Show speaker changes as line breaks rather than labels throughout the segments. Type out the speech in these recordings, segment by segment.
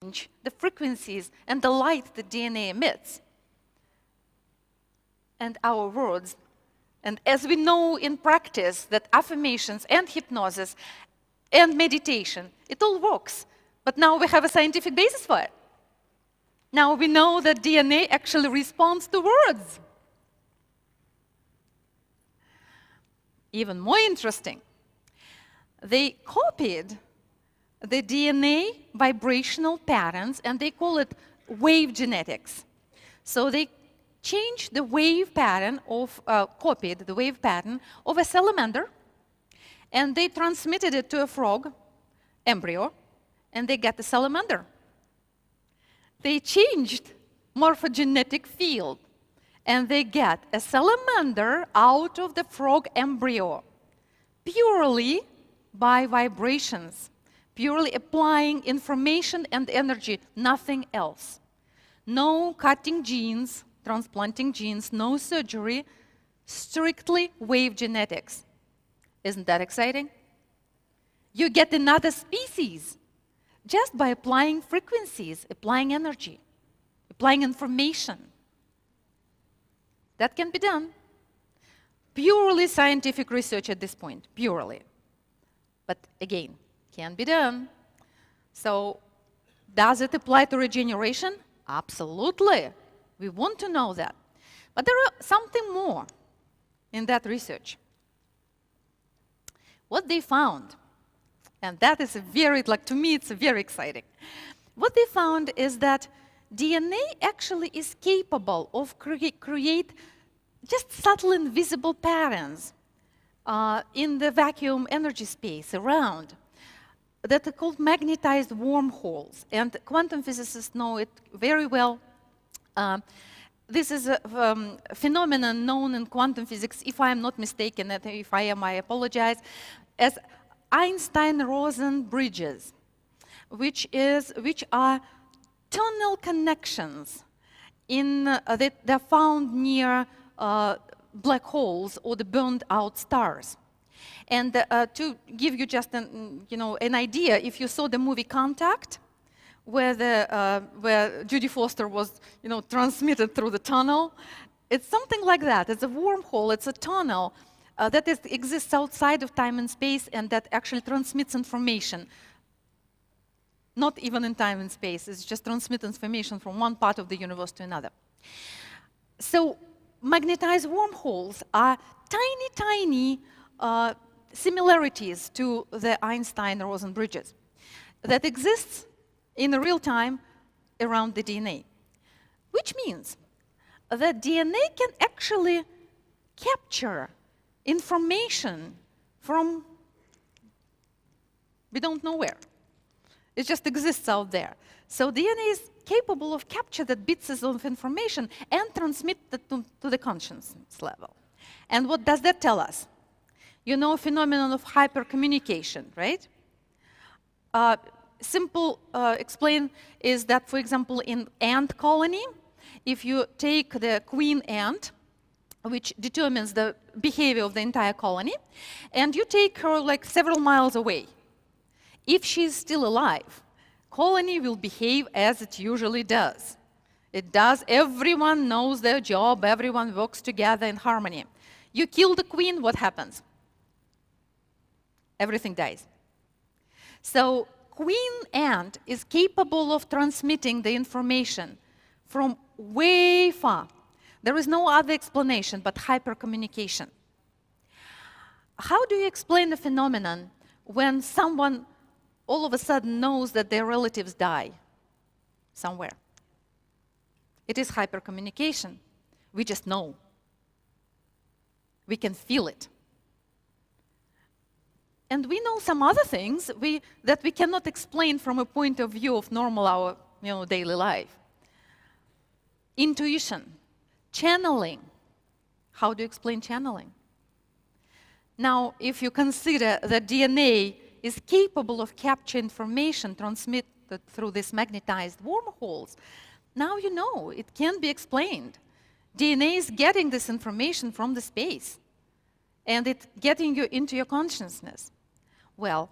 the frequencies and the light the DNA emits. And our words. And as we know in practice that affirmations and hypnosis and meditation, it all works. But now we have a scientific basis for it. Now we know that DNA actually responds to words. Even more interesting, they copied the DNA vibrational patterns and they call it wave genetics. So they changed the wave pattern of, copied the wave pattern of a salamander, and they transmitted it to a frog embryo, and they got the salamander. They changed morphogenetic field, and they get a salamander out of the frog embryo purely by vibrations, purely applying information and energy, nothing else. No cutting genes, transplanting genes, no surgery, strictly wave genetics. Isn't that exciting? You get another species just by applying frequencies, applying energy, applying information. That can be done. Purely scientific research at this point, purely. But again, can be done. So, does it apply to regeneration? Absolutely. We want to know that. But there is something more in that research. What they found, and that is very, like to me, it's very exciting. What they found is that DNA actually is capable of create just subtle invisible patterns in the vacuum energy space around that are called magnetized wormholes. And quantum physicists know it very well. This is a phenomenon known in quantum physics, if I am not mistaken, and if I am, I apologize, as Einstein-Rosen bridges, which are tunnel connections that are found near black holes or the burned out stars. And to give you just an idea, if you saw the movie Contact, where Judy Foster was transmitted through the tunnel, it's something like that. It's a wormhole, it's a tunnel that exists outside of time and space and that actually transmits information. Not even in time and space, it just transmits information from one part of the universe to another. So magnetized wormholes are tiny, tiny similarities to the Einstein-Rosen bridges that exists in real time around the DNA, which means that DNA can actually capture information from we don't know where. It just exists out there. So DNA is capable of capture that bits of information and transmit that to the consciousness level. And what does that tell us? You know, phenomenon of hypercommunication, right? Simple explain is that, for example, in ant colony, if you take the queen ant, which determines the behavior of the entire colony, and you take her like several miles away, if she's still alive, colony will behave as it usually does. It does, everyone knows their job, everyone works together in harmony. You kill the queen, what happens? Everything dies. So queen ant is capable of transmitting the information from way far. There is no other explanation but hypercommunication. How do you explain the phenomenon when someone all of a sudden knows that their relatives die somewhere? It is hypercommunication. We just know. We can feel it. And we know some other things that we cannot explain from a point of view of normal our daily life. Intuition, channeling. How do you explain channeling? Now, if you consider that DNA is capable of capturing information transmitted through these magnetized wormholes, now you know it can be explained. DNA is getting this information from the space, and it's getting you into your consciousness. Well,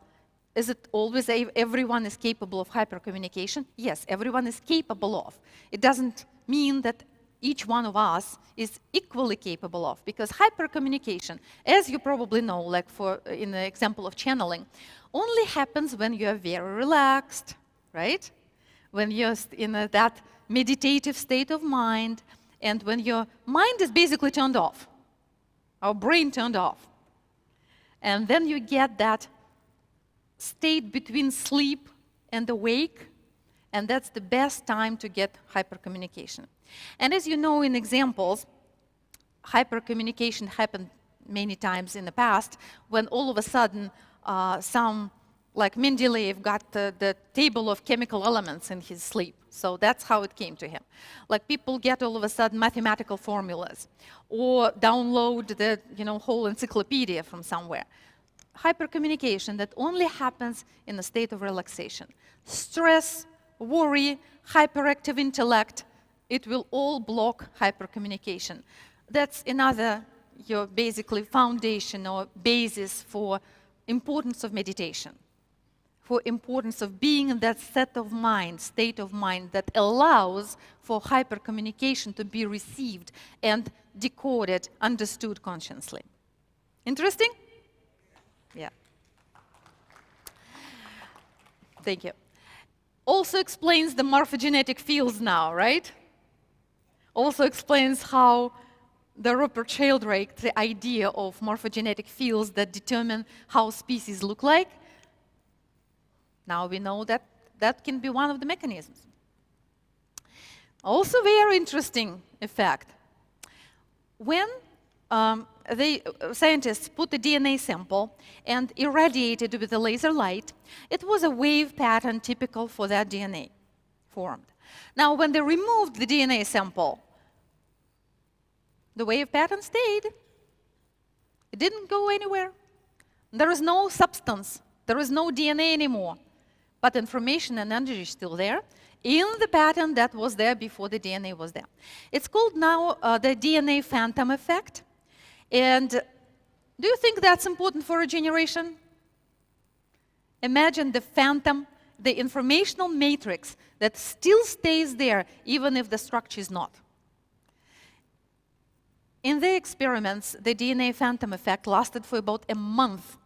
Is it always everyone is capable of hypercommunication? Yes, everyone is capable of. It doesn't mean that each one of us is equally capable of, because hypercommunication, as you probably know, like in the example of channeling, only happens when you are very relaxed, right? When you're in that meditative state of mind, and when your mind is basically turned off, our brain turned off. And then you get that state between sleep and awake, and that's the best time to get hypercommunication. And as you know in examples, hypercommunication happened many times in the past when all of a sudden like Mendeleev got the table of chemical elements in his sleep. So that's how it came to him. Like people get all of a sudden mathematical formulas or download the whole encyclopedia from somewhere. Hypercommunication that only happens in a state of relaxation. Stress, worry, hyperactive intellect, it will all block hypercommunication. That's another your basically foundation or basis for importance of meditation, for importance of being in that state of mind that allows for hypercommunication to be received and decoded, understood consciously. Interesting? Yeah. Thank you. Also explains the morphogenetic fields now, right? Also explains how the Rupert Sheldrake, the idea of morphogenetic fields that determine how species look like. Now we know that that can be one of the mechanisms. Also very interesting effect. When scientists put the DNA sample and irradiated it with a laser light, it was a wave pattern typical for that DNA formed. Now, when they removed the DNA sample, the wave pattern stayed. It didn't go anywhere. There is no substance. There is no DNA anymore. But information and energy is still there in the pattern that was there before the DNA was there. It's called now the DNA phantom effect. And do you think that's important for regeneration? Imagine the phantom, the informational matrix that still stays there even if the structure is not. In the experiments, the DNA phantom effect lasted for about a month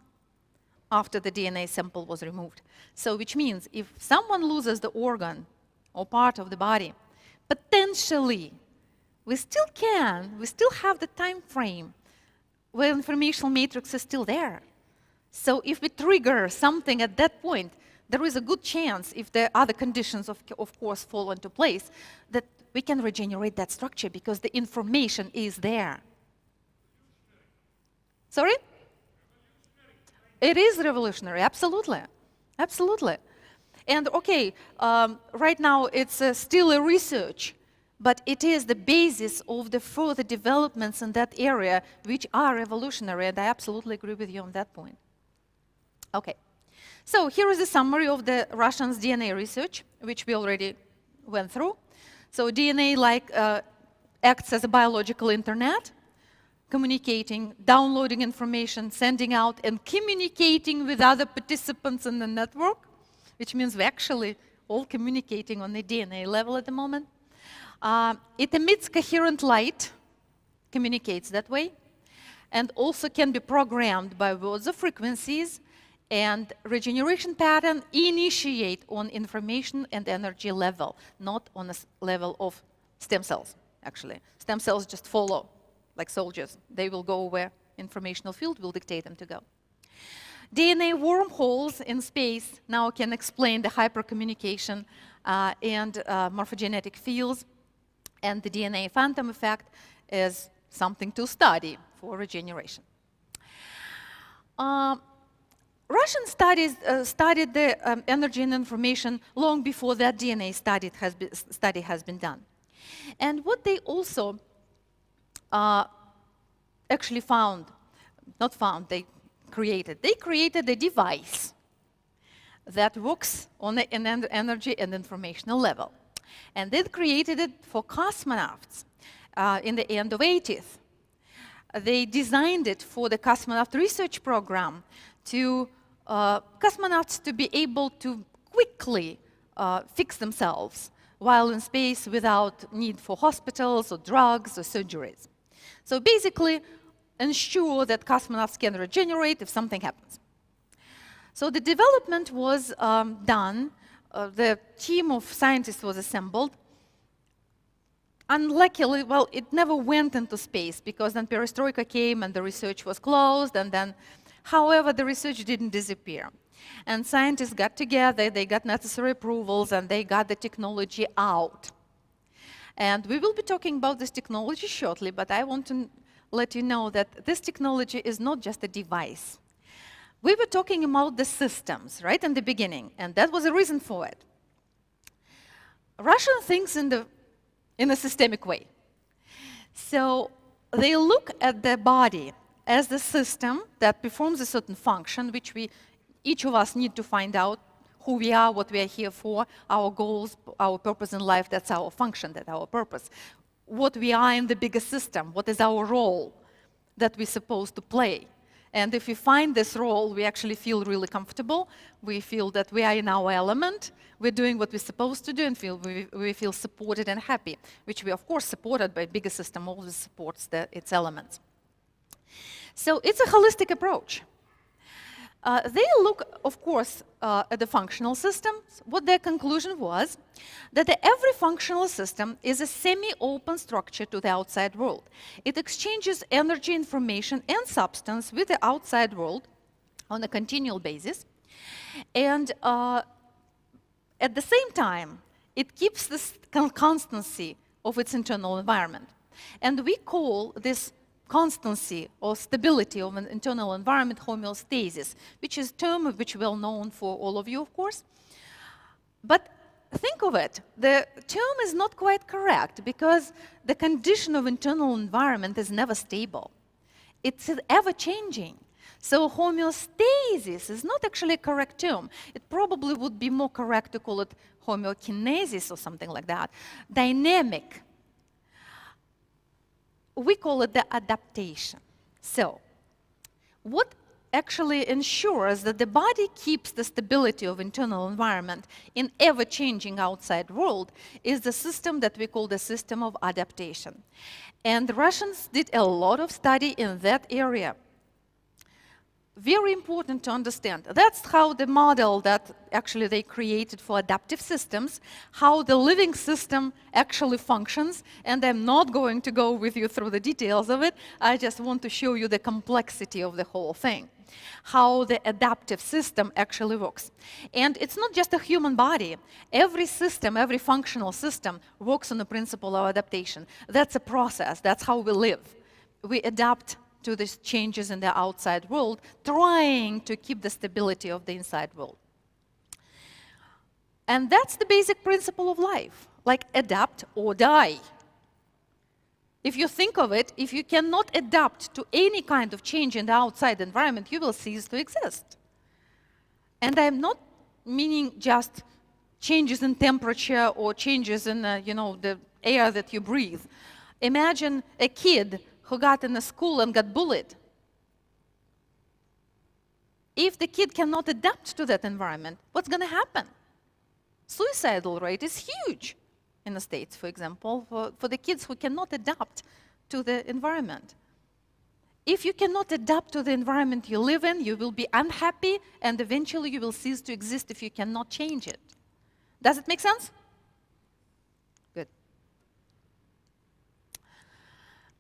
after the DNA sample was removed. So which means if someone loses the organ or part of the body, potentially we still have the time frame where informational matrix is still there. So if we trigger something at that point, there is a good chance, if the other conditions of course fall into place, that we can regenerate that structure because the information is there. Sorry? It is revolutionary, absolutely. Absolutely. And okay, right now it's still a research, but it is the basis of the further developments in that area which are revolutionary, and I absolutely agree with you on that point. Okay, so here is a summary of the Russians' DNA research, which we already went through. So DNA acts as a biological internet, communicating, downloading information, sending out, and communicating with other participants in the network, which means we're actually all communicating on the DNA level at the moment. It emits coherent light, communicates that way, and also can be programmed by words or frequencies, and regeneration pattern initiate on information and energy level, not on a level of stem cells, actually. Stem cells just follow, like soldiers. They will go where informational field will dictate them to go. DNA wormholes in space now can explain the hypercommunication and morphogenetic fields, and the DNA phantom effect is something to study for regeneration. Russian studies studied the energy and information long before that DNA study has been done. And what they also actually they created a device that works on an energy and informational level. And they created it for cosmonauts in the end of the 80s. They designed it for the cosmonaut research program to cosmonauts to be able to quickly fix themselves while in space without need for hospitals or drugs or surgeries. So basically, ensure that cosmonauts can regenerate if something happens. So the development was done. The team of scientists was assembled. Unluckily, well, it never went into space because then perestroika came and the research was closed, and then, however, the research didn't disappear. And scientists got together, they got necessary approvals, and they got the technology out. And we will be talking about this technology shortly, but I want to let you know that this technology is not just a device. We were talking about the systems, right, in the beginning, and that was a reason for it. Russian thinks in a systemic way. So they look at the body as the system that performs a certain function, which each of us need to find out who we are, what we are here for, our goals, our purpose in life. That's our function, that's our purpose. What we are in the bigger system, what is our role that we're supposed to play. And if we find this role, we actually feel really comfortable. We feel that we are in our element. We're doing what we're supposed to do, and we feel supported and happy, which we, of course, supported by bigger system always supports its elements. So it's a holistic approach. They look, of course, at the functional systems. What their conclusion was that every functional system is a semi-open structure to the outside world. It exchanges energy, information, and substance with the outside world on a continual basis. And at the same time, it keeps this constancy of its internal environment. And we call this constancy or stability of an internal environment homeostasis, which is a term which is well known for all of you, of course. But think of it, the term is not quite correct because the condition of internal environment is never stable. It's ever-changing. So homeostasis is not actually a correct term. It probably would be more correct to call it homeokinesis or something like that. Dynamic. We call it the adaptation. So, what actually ensures that the body keeps the stability of internal environment in ever-changing outside world is the system that we call the system of adaptation. And the Russians did a lot of study in that area. Very important to understand. That's how the model that actually they created for adaptive systems, how the living system actually functions, and I'm not going to go with you through the details of it. I just want to show you the complexity of the whole thing, how the adaptive system actually works. And it's not just a human body. Every system, every functional system works on the principle of adaptation. That's a process. That's how we live. We adapt to these changes in the outside world, trying to keep the stability of the inside world. And that's the basic principle of life, like adapt or die. If you think of it, if you cannot adapt to any kind of change in the outside environment, you will cease to exist. And I'm not meaning just changes in temperature or changes in the air that you breathe. Imagine a kid who got in a school and got bullied. If the kid cannot adapt to that environment, what's going to happen? Suicidal rate is huge in the States, for example, for the kids who cannot adapt to the environment. If you cannot adapt to the environment you live in, you will be unhappy, and eventually you will cease to exist if you cannot change it. Does it make sense? Good.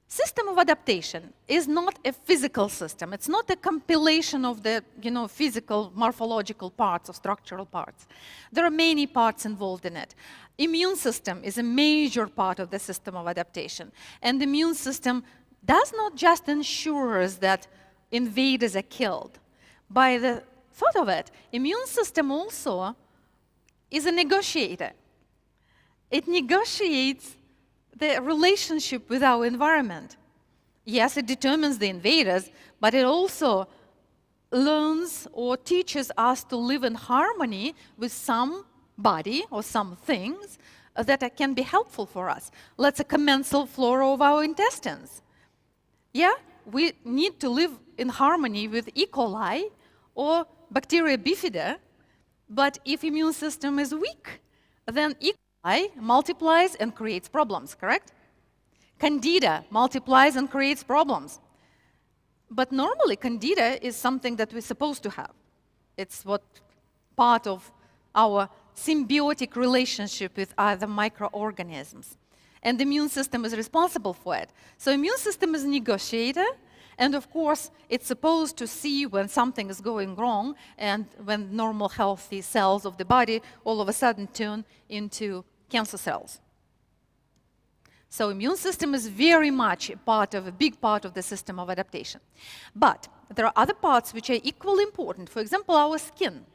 System of adaptation is not a physical system. It's not a compilation of the physical, morphological parts or structural parts. There are many parts involved in it. Immune system is a major part of the system of adaptation. And the immune system does not just ensure that invaders are killed. By the thought of it, immune system also is a negotiator. It negotiates the relationship with our environment. Yes, it determines the invaders, but it also learns or teaches us to live in harmony with somebody or some things that can be helpful for us. Let's say commensal flora of our intestines. Yeah, we need to live in harmony with E. coli or bacteria bifida, but if immune system is weak, then E. coli multiplies and creates problems, correct? Candida multiplies and creates problems. But normally, Candida is something that we're supposed to have. It's what part of our symbiotic relationship with other microorganisms. And the immune system is responsible for it. So immune system is a negotiator, and of course, it's supposed to see when something is going wrong and when normal, healthy cells of the body all of a sudden turn into cancer cells. So immune system is very much a big part of the system of adaptation. But there are other parts which are equally important. For example, our skin.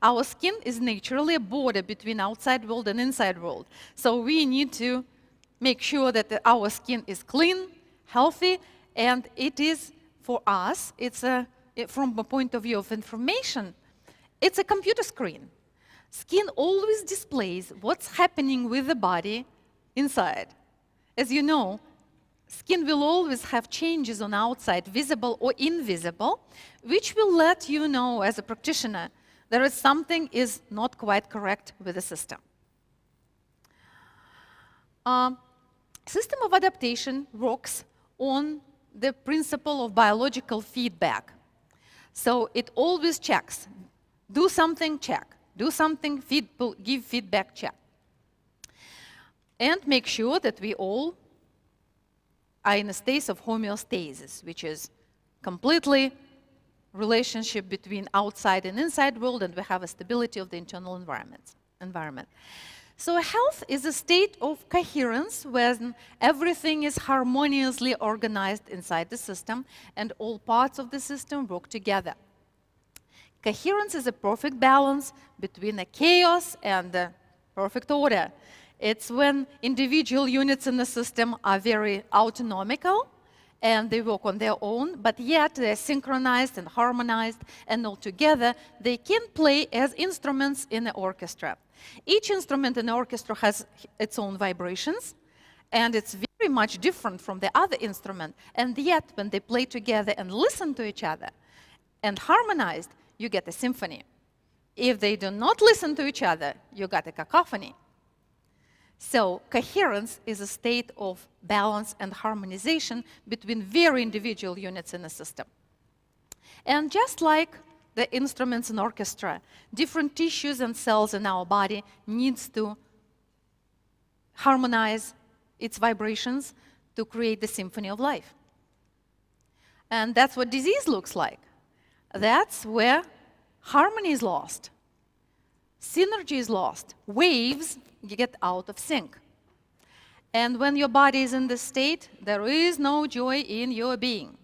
Our skin is naturally a border between outside world and inside world. So we need to make sure that our skin is clean, healthy, and it is, for us, from a point of view of information, it's a computer screen. Skin always displays what's happening with the body inside. As you know, skin will always have changes on outside, visible or invisible, which will let you know as a practitioner there is something is not quite correct with the system. System of adaptation works on the principle of biological feedback. So it always checks. Do something, check. Do something, give feedback, check. And make sure that we all are in a state of homeostasis, which is completely relationship between outside and inside world, and we have a stability of the internal environment. So health is a state of coherence when everything is harmoniously organized inside the system and all parts of the system work together. Coherence is a perfect balance between a chaos and a perfect order. It's when individual units in the system are very autonomical and they work on their own, but yet they're synchronized and harmonized, and all together they can play as instruments in the orchestra. Each instrument in the orchestra has its own vibrations, and it's very much different from the other instrument, and yet when they play together and listen to each other and harmonized, you get a symphony. If they do not listen to each other, you got a cacophony. So coherence is a state of balance and harmonization between very individual units in a system. And just like the instruments in orchestra, different tissues and cells in our body needs to harmonize its vibrations to create the symphony of life. And that's what disease looks like. That's where harmony is lost. Synergy is lost. Waves get out of sync. And when your body is in this state, there is no joy in your being.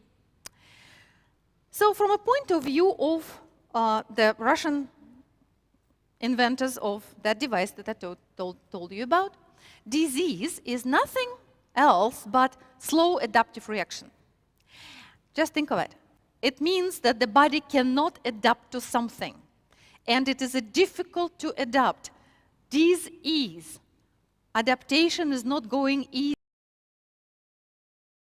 So from a point of view of the Russian inventors of that device that I told you about, disease is nothing else but slow adaptive reaction. Just think of it. It means that the body cannot adapt to something, and it is difficult to adapt. Disease. Adaptation is not going easy.